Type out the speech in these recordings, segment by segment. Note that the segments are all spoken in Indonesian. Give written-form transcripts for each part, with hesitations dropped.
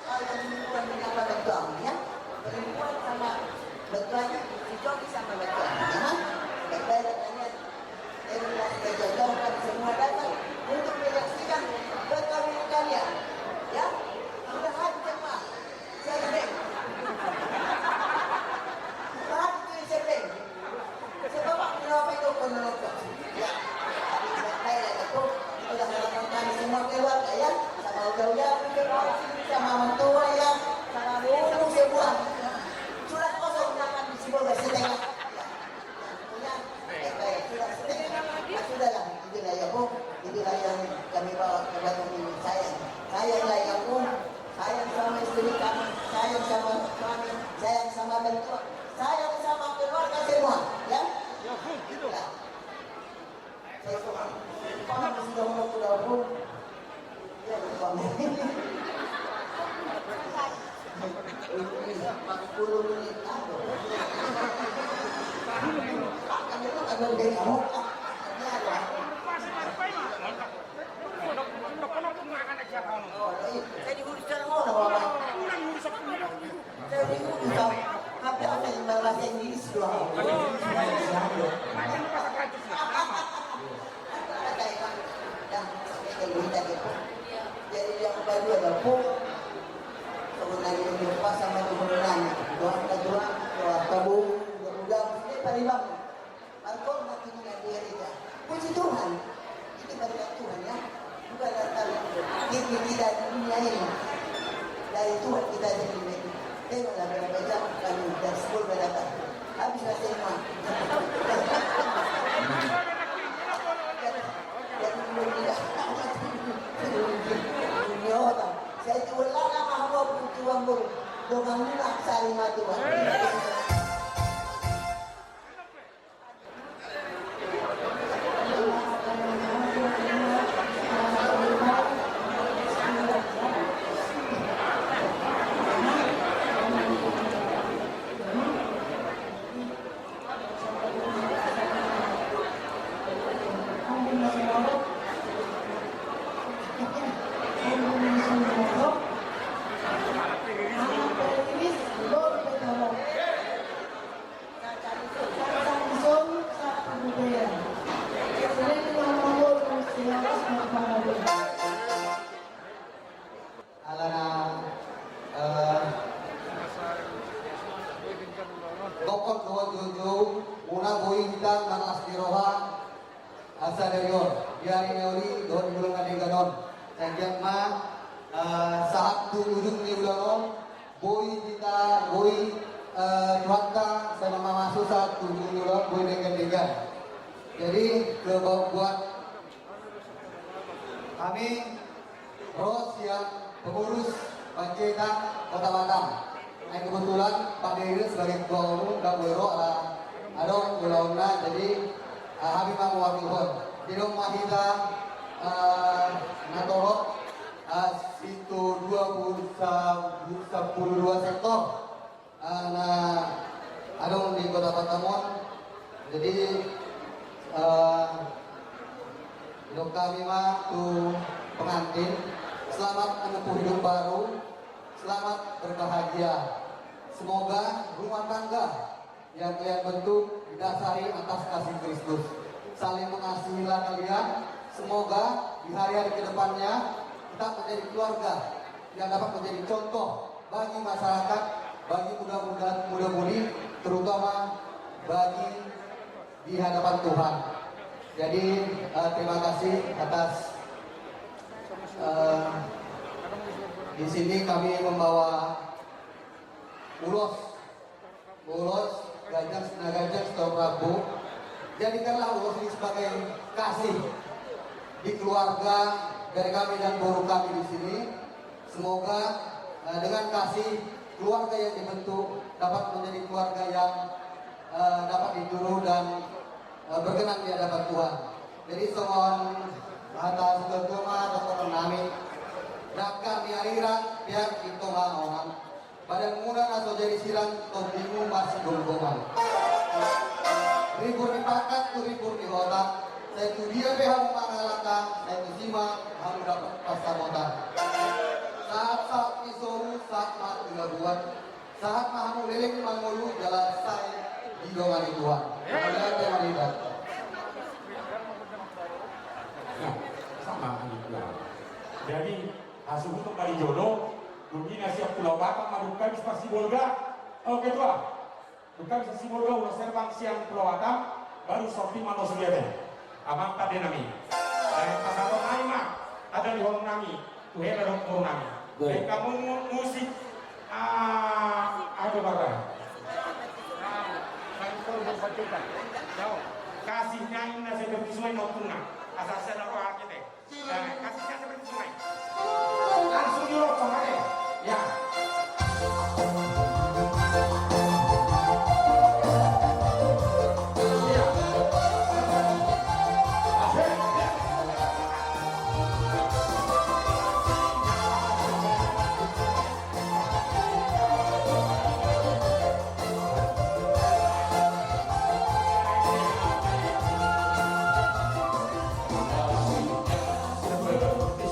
kalau perempuan dengan betuangnya, perempuan sama betuannya, dijoki sama betuannya. Baik-baik katanya, jodohkan semua datang untuk menyaksikan perkawinan kalian. Ya, sudah hadir jemaah. Sering. Hadir itu sering. Sebab kenapa itu penonton? Ya, saya itu sudah melakukan kami semua keluarga ya, sama udah sama mentua ya, sama ibu semua. Sudah kosong makan di sini setengah. Sudahlah, itulah ya Bu, itulah yang kami bawa ke Bandung ini. Sayang lah ya Bu, sayang sama istri kami, sayang sama suami, sayang sama mentua, sayang sama keluarga semua, ya. Ya Bu, itulah. Saya suka. Kamu sudah mau sudah Bu, ya Bu. 40 menit aduh. Kan itu ada dari kamu. Saya diurus cara mana Bapak? Saya diurus apa yang bahasa Inggris doang. Jadi yang kedua ada pun kemudian yang lepas sama kemudian doa tabung mudah-mudahan ini paribang markom mati dengan dia tidak puji Tuhan ini berkat Tuhan ya bukan datang ini tidak dunia ini dari Tuhan kita jadi tengoklah berapa jam kami dari 10 berdatang habislah semua jadi belum tidak dunia orang saya jual lah mahal tuan buru dengan minyak sari mati Dokon dua jujur, una boi hitam dan astiroha asaderior. Biari neuri don bulan kadeganon. Sekian saat tu ujung ni bulan boi kita boi cuaca sama mama susah tujuh bulan boi dengan. Jadi buat kami Ros yang pengurus Pancetan Kota Batam. Nah, kebetulan Pak Dewi sebagai ketua umum dan Wero ada ulauna jadi Habib Mawakilhon. Jadi mahita natorot situ 22 sektor ada di Kota Batamon. Jadi hidup kami mah tuh pengantin selamat menempuh hidup baru, selamat berbahagia. Semoga rumah tangga yang kalian bentuk didasari atas kasih Kristus. Saling mengasihilah kalian. Semoga di hari-hari kedepannya kita menjadi keluarga yang dapat menjadi contoh bagi masyarakat, bagi muda-mudi, terutama bagi di hadapan Tuhan. Jadi terima kasih atas di sini kami membawa ulos Gajah Senagajah Setor Prabu. Jadikanlah ulos ini sebagai kasih di keluarga dari kami dan guru kami di sini. Semoga dengan kasih keluarga yang dibentuk dapat menjadi keluarga yang dapat dituruh dan berkenan di hadapan Tuhan. Jadi soal atas kegema atau nami nakar biariran biar itu orang badan muda atau jadi silang atau bingung masih gonggongan ribur dipakat tuh ribur di otak saya tuh dia behang mengalahkan saya tuh simak harus dapat pasamotan saat-saat isorus saat mat gabungan saat mahamu liling mangulu jalan saya di dongan Tuhan. Kemudian tema lidah. Nah, sama juga. Jadi hasil untuk kali jodoh, Lumina siap Pulau Batam, Maduka bisa Sibolga. Oke tua, Duka bisa Sibolga, udah serbang siang Pulau Batam, baru sorti Mano Suliate. Amang tadi nami. Pasal Naima ada di Hong Nami, tuh hebat Hong Nami. Dan kamu musik, ada barang. Kasihnya ini seperti sungai Notuna, asal saya naruh kita. Kasihnya seperti sungai. Langsung diurut sama dia. Ya. Iya. Asik. Seperti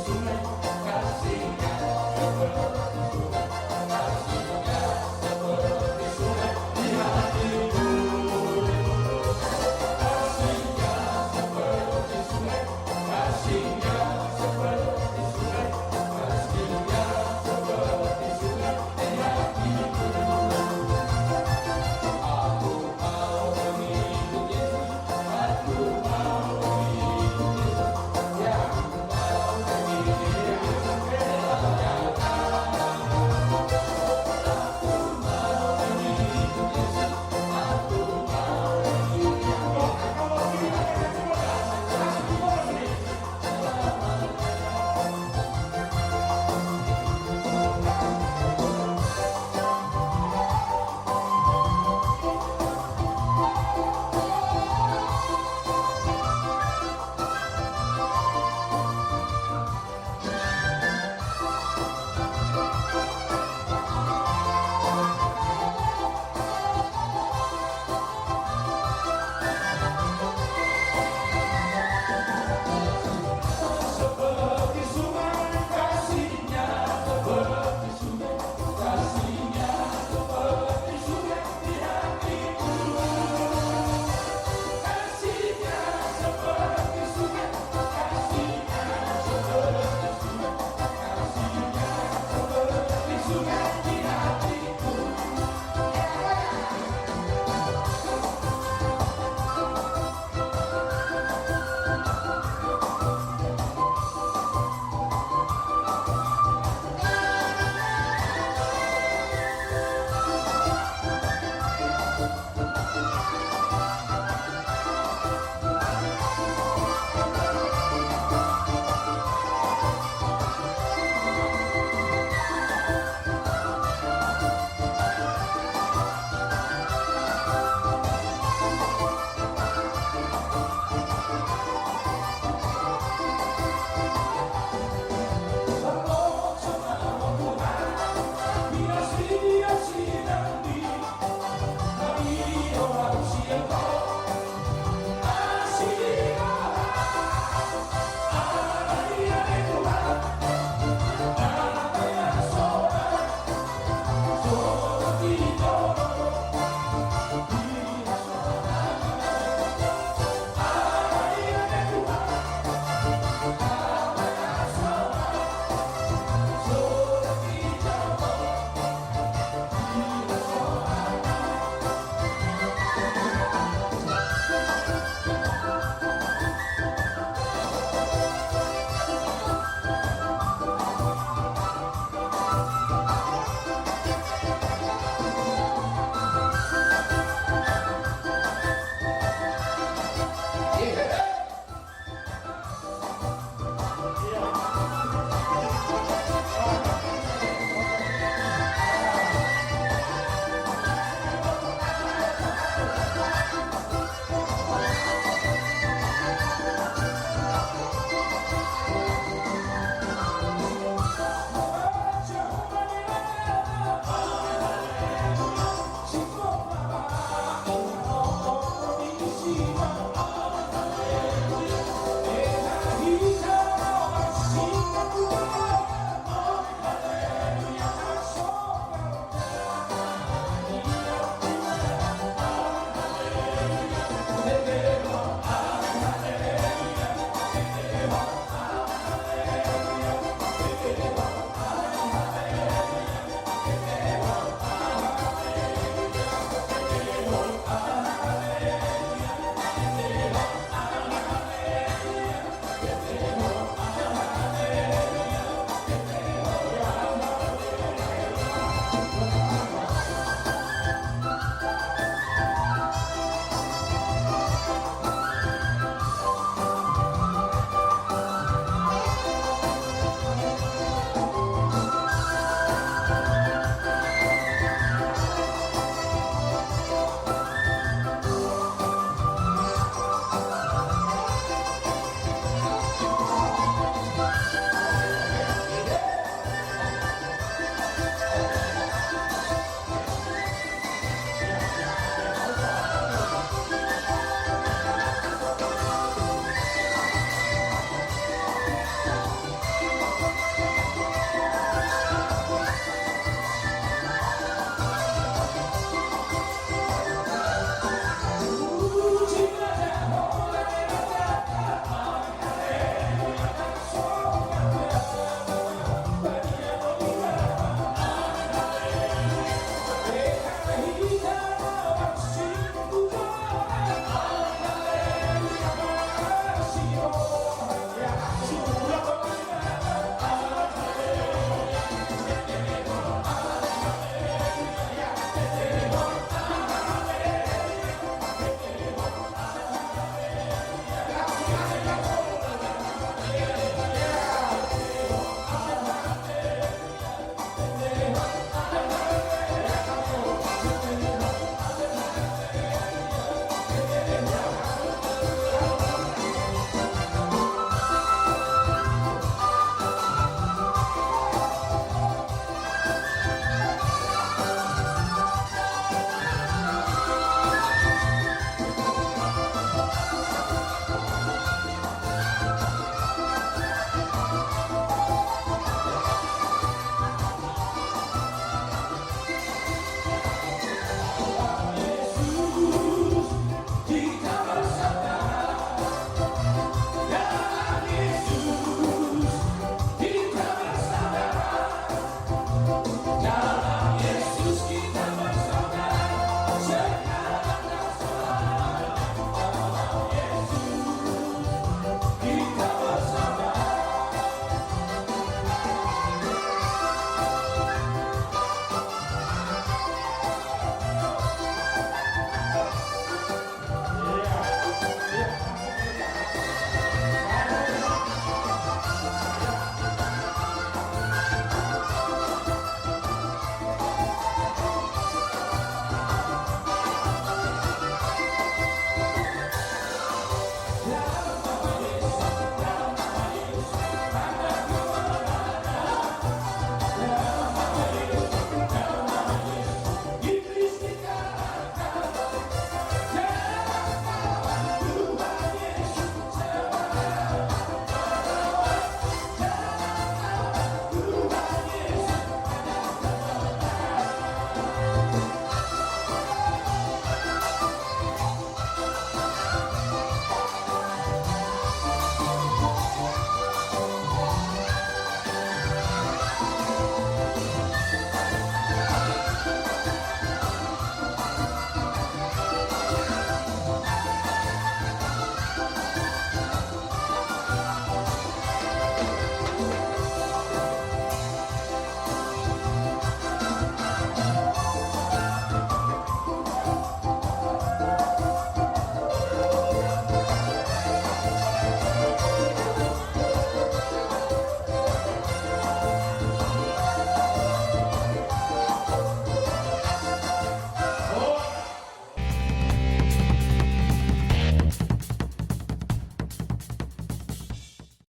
Jalan